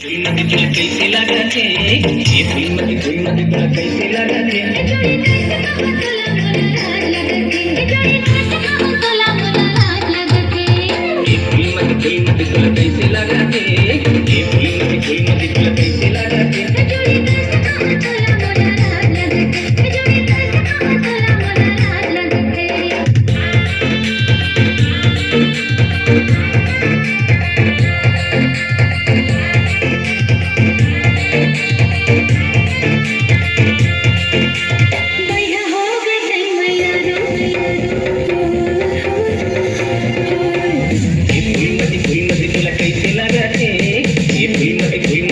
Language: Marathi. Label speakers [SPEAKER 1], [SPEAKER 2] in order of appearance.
[SPEAKER 1] फुलमती तुला कैसे लगाते ये फुलमती फुलमती तुला कैसे लगाते ये फुलमती फुलमती तुला कैसे लगाते ये फुलमती फुलमती तुला कैसे लगाते फुलमती तुला कैसे लगाते ये फुलमती फुलमती